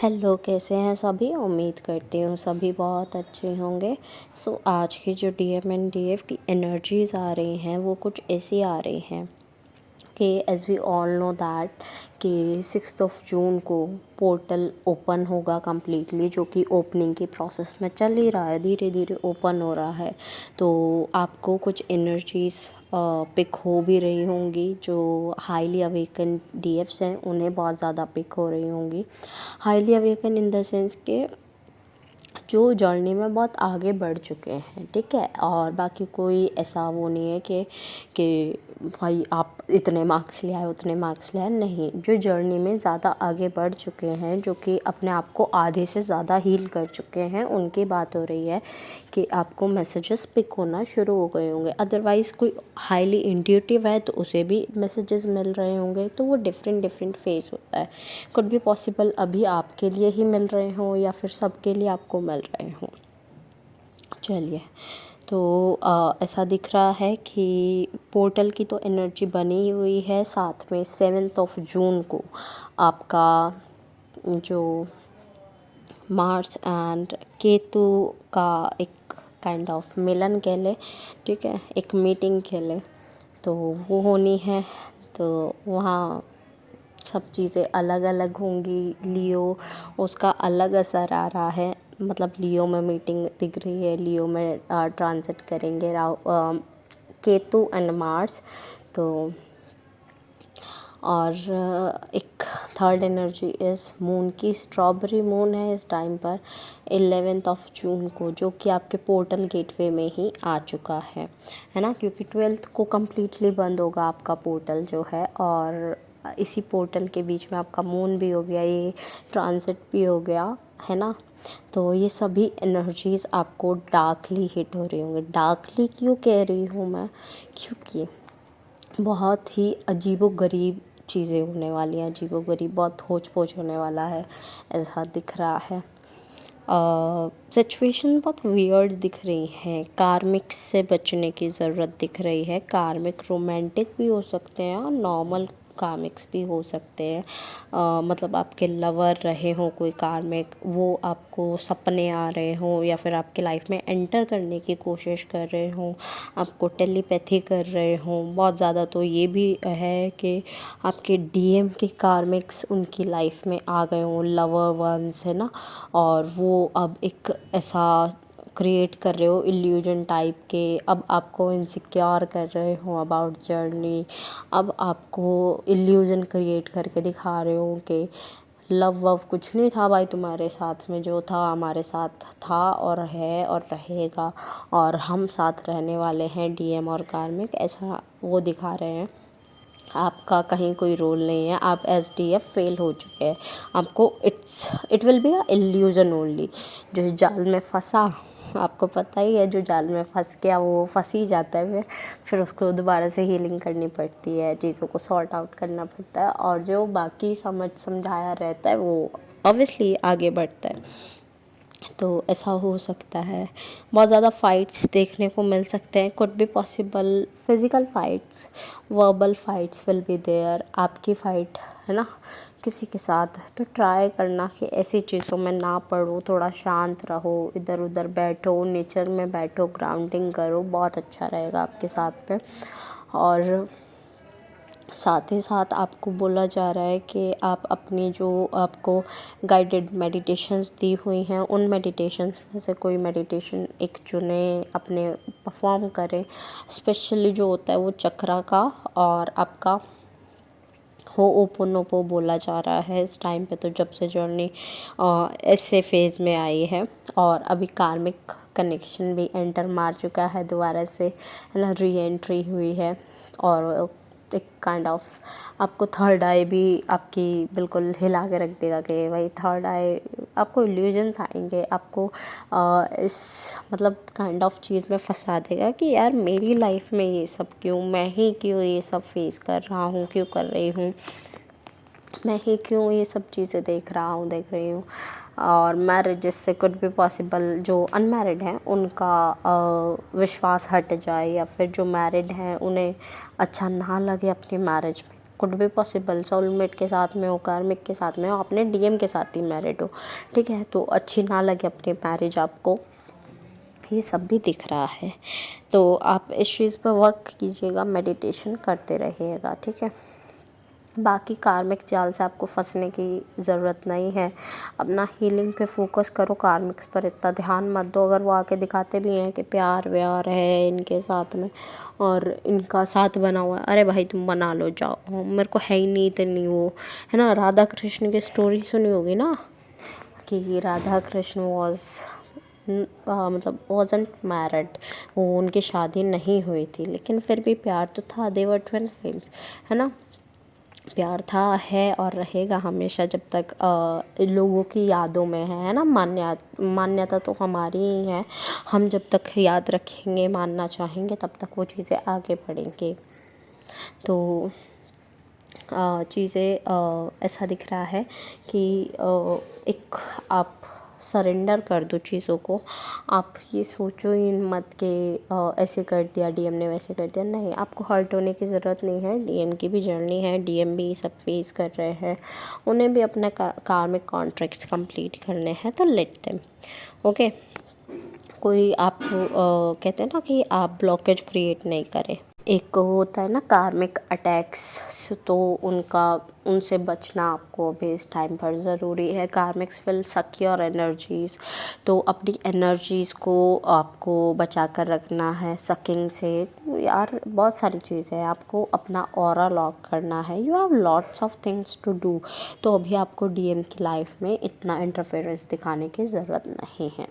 Hello, कैसे हैं सभी। उम्मीद करती हूँ सभी बहुत अच्छे होंगे। आज की जो डीएम एंड डीएफ की एनर्जीज़ आ रही हैं वो कुछ ऐसी आ रही हैं कि as we all know that कि 6 जून को पोर्टल ओपन होगा कम्प्लीटली, जो कि ओपनिंग की प्रोसेस में चल ही रहा है, धीरे धीरे ओपन हो रहा है। तो आपको कुछ एनर्जीज़ पिक हो भी रही होंगी। जो हाईली अवेकन डीएफ्स हैं उन्हें बहुत ज़्यादा पिक हो रही होंगी। Highly awaken in the sense के जो जर्नी में बहुत आगे बढ़ चुके हैं, ठीक है। और बाकी कोई ऐसा वो नहीं है कि भाई आप इतने मार्क्स ले आए उतने मार्क्स ले आए, नहीं। जो जर्नी में ज़्यादा आगे बढ़ चुके हैं, जो कि अपने आप को आधे से ज़्यादा हील कर चुके हैं, उनकी बात हो रही है कि आपको मैसेजेस पिक होना शुरू हो गए होंगे। अदरवाइज़ कोई हाईली इंट्यूटिव है तो उसे भी मैसेजेस मिल रहे होंगे। तो वो डिफरेंट फेस होता है। कुड बी पॉसिबल अभी आपके लिए ही मिल रहे हों या फिर सबके लिए आपको मिल रहे हों। चलिए, तो ऐसा दिख रहा है कि पोर्टल की तो एनर्जी बनी हुई है। साथ में 7 जून को आपका जो मार्स एंड केतु का एक काइंड ऑफ मिलन कह ले, ठीक है, एक मीटिंग कह ले, तो वो होनी है। तो वहाँ सब चीज़ें अलग अलग होंगी। लियो, उसका अलग असर आ रहा है। मतलब लियो में मीटिंग दिख रही है, लियो में ट्रांजिट करेंगे केतु एंड मार्स। तो और एक थर्ड एनर्जी इज़ मून की। स्ट्रॉबेरी मून है इस टाइम पर 11 जून को, जो कि आपके पोर्टल गेटवे में ही आ चुका है ना। क्योंकि 12 को कम्प्लीटली बंद होगा आपका पोर्टल जो है, और इसी पोर्टल के बीच में आपका मून भी हो गया, ये ट्रांजिट भी हो गया है ना। तो ये सभी एनर्जीज़ आपको डार्कली हिट हो रही होंगी। डार्कली क्यों कह रही हूँ मैं, क्योंकि बहुत ही अजीबोगरीब चीज़ें होने वाली हैं। अजीबोगरीब, बहुत होच-पोच होने वाला है, ऐसा दिख रहा है। सिचुएशन बहुत वियर्ड दिख रही हैं। कार्मिक से बचने की ज़रूरत दिख रही है। कार्मिक रोमांटिक भी हो सकते हैं और नॉर्मल कार्मिक्स भी हो सकते हैं। मतलब आपके लवर रहे हों कोई कार्मिक, वो आपको सपने आ रहे हों या फिर आपके लाइफ में एंटर करने की कोशिश कर रहे हों, आपको टेलीपैथी कर रहे हों। बहुत ज़्यादा तो ये भी है कि आपके डीएम के कार्मिक्स उनकी लाइफ में आ गए हों, लवर वंस, है ना। और वो अब एक ऐसा क्रिएट कर रहे हो इल्यूजन टाइप के, अब आपको इनसिक्योर कर रहे हो अबाउट जर्नी। अब आपको इल्यूजन क्रिएट करके दिखा रहे हो कि लव वव कुछ नहीं था भाई तुम्हारे साथ में, जो था हमारे साथ था और है और रहेगा, और हम साथ रहने वाले हैं डीएम और कार्मिक, ऐसा वो दिखा रहे हैं। आपका कहीं कोई रोल नहीं है, आप एसडीएफ फेल हो चुके हैं। आपको it will be a illusion only. जो जाल में फंसा, आपको पता ही है, जो जाल में फंस गया वो फंस ही जाता है। फिर उसको दोबारा से हीलिंग करनी पड़ती है, चीज़ों को सॉर्ट आउट करना पड़ता है, और जो बाकी समझाया रहता है वो ऑब्वियसली आगे बढ़ता है। तो ऐसा हो सकता है। बहुत ज़्यादा फाइट्स देखने को मिल सकते हैं। Could be possible physical fights, verbal fights will be there. आपकी फ़ाइट है ना किसी के साथ, तो ट्राई करना कि ऐसी चीज़ों में ना पड़ो, थोड़ा शांत रहो, इधर उधर बैठो, नेचर में बैठो, ग्राउंडिंग करो, बहुत अच्छा रहेगा आपके साथ पे। और साथ ही साथ आपको बोला जा रहा है कि आप अपनी जो आपको गाइडेड मेडिटेशंस दी हुई हैं, उन मेडिटेशंस में से कोई मेडिटेशन एक चुनें, अपने परफॉर्म करें। स्पेशली जो होता है वो चक्रा का, और आपका होओपोनोपो बोला जा रहा है इस टाइम पे। तो जब से जर्नी ऐसे फेज़ में आई है, और अभी कार्मिक कनेक्शन भी एंटर मार चुका है दोबारा से, है ना, री एंट्री हुई है। और एक काइंड ऑफ आपको थर्ड आई भी आपकी बिल्कुल हिला के रख देगा कि भाई थर्ड आई, आपको इल्यूजन्स आएंगे, आपको इस मतलब काइंड ऑफ चीज़ में फंसा देगा कि यार मेरी लाइफ में ये सब क्यों, मैं ही क्यों ये सब फेस कर रहा हूँ, क्यों कर रही हूँ, मैं ही क्यों ये सब चीज़ें देख रही हूँ। और मैरिजेस से कुड भी पॉसिबल, जो अनमैरिड हैं उनका विश्वास हट जाए, या फिर जो मैरिड हैं उन्हें अच्छा ना लगे अपनी मैरिज में, कुड भी पॉसिबल, सोलमेट के साथ में हो, कार्मिक के साथ में हो, अपने डीएम के साथ ही मैरिड हो, ठीक है। तो अच्छी ना लगे अपनी मैरिज आपको, ये सब भी दिख रहा है। तो आप इस चीज़ पर वर्क कीजिएगा, मेडिटेशन करते रहिएगा, ठीक है। बाकी कार्मिक जाल से आपको फंसने की ज़रूरत नहीं है, अपना हीलिंग पे फोकस करो, कार्मिक्स पर इतना ध्यान मत दो। अगर वो आके दिखाते भी हैं कि प्यार व्यार है इनके साथ में और इनका साथ बना हुआ है, अरे भाई तुम बना लो जाओ, मेरे को है ही नहीं इतनी वो, है ना। राधा कृष्ण की स्टोरी सुनी होगी ना, कि राधा कृष्ण वॉज मतलब वॉजंट मैरिड, वो उनकी शादी नहीं हुई थी, लेकिन फिर भी प्यार तो था, दे वर ट्विन फ्लेम्स, है ना। प्यार था, है और रहेगा हमेशा, जब तक लोगों की यादों में है ना। मान्यता तो हमारी ही है, हम जब तक याद रखेंगे, मानना चाहेंगे, तब तक वो चीज़ें आगे बढ़ेंगी। तो चीज़ें ऐसा दिख रहा है कि एक आप सरेंडर कर दो चीज़ों को। आप ये सोचो ही मत कि ऐसे कर दिया डीएम ने, वैसे कर दिया, नहीं, आपको हर्ट होने की ज़रूरत नहीं है। डीएम की भी जर्नी है, डीएम भी सब फेस कर रहे हैं, उन्हें भी अपने कार्मिक कॉन्ट्रैक्ट्स कंप्लीट करने हैं, तो लेट देम, ओके। कोई आप कहते हैं ना कि आप ब्लॉकेज क्रिएट नहीं करें। एक होता है ना कार्मिक अटैक्स, तो उनसे बचना आपको अभी इस टाइम पर ज़रूरी है। कार्मिक्स विल सक योर एनर्जीज़, तो अपनी एनर्जीज़ को आपको बचा कर रखना है सकिंग से। यार बहुत सारी चीज़ें हैं, आपको अपना ऑरा लॉक करना है, you have lots of things to do. तो अभी आपको डीएम की लाइफ में इतना इंटरफेरेंस दिखाने की ज़रूरत नहीं है।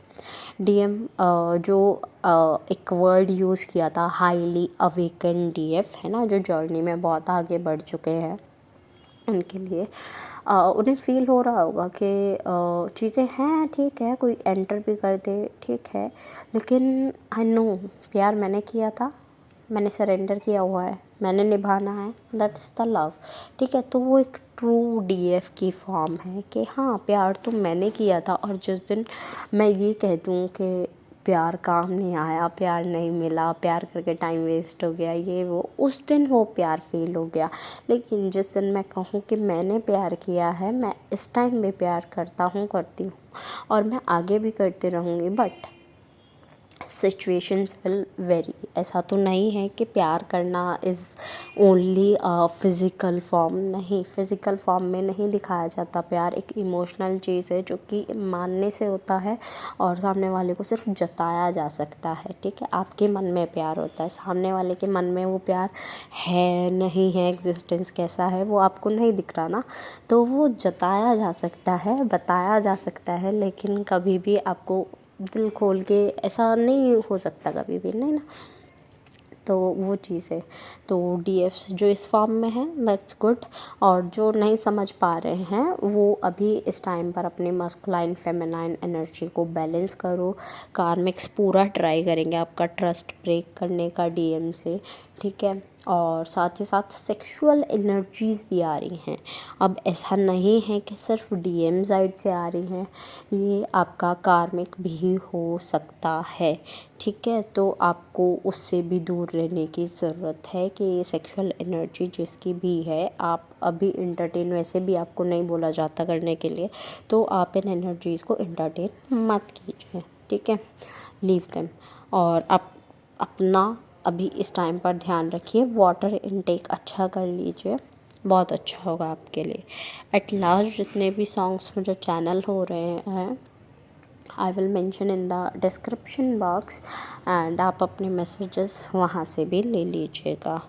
डीएम जो एक वर्ड यूज़ किया था, हाईली अवेकन डीएफ, है ना, जो जर्नी में बहुत आगे बढ़ चुके हैं, उनके लिए उन्हें फील हो रहा होगा कि चीज़ें हैं, ठीक है, कोई एंटर भी कर दे, ठीक है, लेकिन आई नो प्यार मैंने किया था, मैंने सरेंडर किया हुआ है, मैंने निभाना है, दैट्स द लव, ठीक है। तो वो एक ट्रू डीएफ की फॉर्म है कि हाँ प्यार तो मैंने किया था, और जिस दिन मैं ये कह दूँ कि प्यार काम नहीं आया, प्यार नहीं मिला, प्यार करके टाइम वेस्ट हो गया, ये वो, उस दिन वो प्यार फील हो गया। लेकिन जिस दिन मैं कहूँ कि मैंने प्यार किया है, मैं इस टाइम में प्यार करता हूँ, करती हूँ, और मैं आगे भी करती रहूँगी, बट सिचुएशंस विल वेरी। ऐसा तो नहीं है कि प्यार करना इज़ ओनली फिज़िकल फॉर्म, नहीं, फिज़िकल फॉर्म में नहीं दिखाया जाता प्यार। एक इमोशनल चीज़ है जो कि मानने से होता है और सामने वाले को सिर्फ जताया जा सकता है, ठीक है। आपके मन में प्यार होता है, सामने वाले के मन में वो प्यार है नहीं है, एग्जिस्टेंस कैसा है वो आपको नहीं दिख रहा ना, तो वो जताया जा सकता है, बताया जा सकता है, लेकिन कभी भी आपको दिल खोल के ऐसा नहीं हो सकता, कभी भी नहीं ना। तो वो चीज़ है। तो डीएफ्स जो इस फॉर्म में है, दैट्स गुड। और जो नहीं समझ पा रहे हैं, वो अभी इस टाइम पर अपनी मस्कुलाइन फेमिनाइन एनर्जी को बैलेंस करो। कार्मिक्स पूरा ट्राई करेंगे आपका ट्रस्ट ब्रेक करने का डीएम से, ठीक है। और साथ ही साथ सेक्सुअल एनर्जीज़ भी आ रही हैं। अब ऐसा नहीं है कि सिर्फ डीएम साइड से आ रही हैं, ये आपका कार्मिक भी हो सकता है, ठीक है। तो आपको उससे भी दूर रहने की ज़रूरत है कि ये सेक्सुअल एनर्जी जिसकी भी है, आप अभी इंटरटेन, वैसे भी आपको नहीं बोला जाता करने के लिए, तो आप इन एनर्जीज़ को इंटरटेन मत कीजिए, ठीक है, लीव देम। और आप अपना अभी इस टाइम पर ध्यान रखिए, वाटर इनटेक अच्छा कर लीजिए, बहुत अच्छा होगा आपके लिए। एट लास्ट जितने भी सॉन्ग्स में जो चैनल हो रहे हैं, I will mention in the description box, and आप अपने मैसेजेस वहाँ से भी ले लीजिएगा।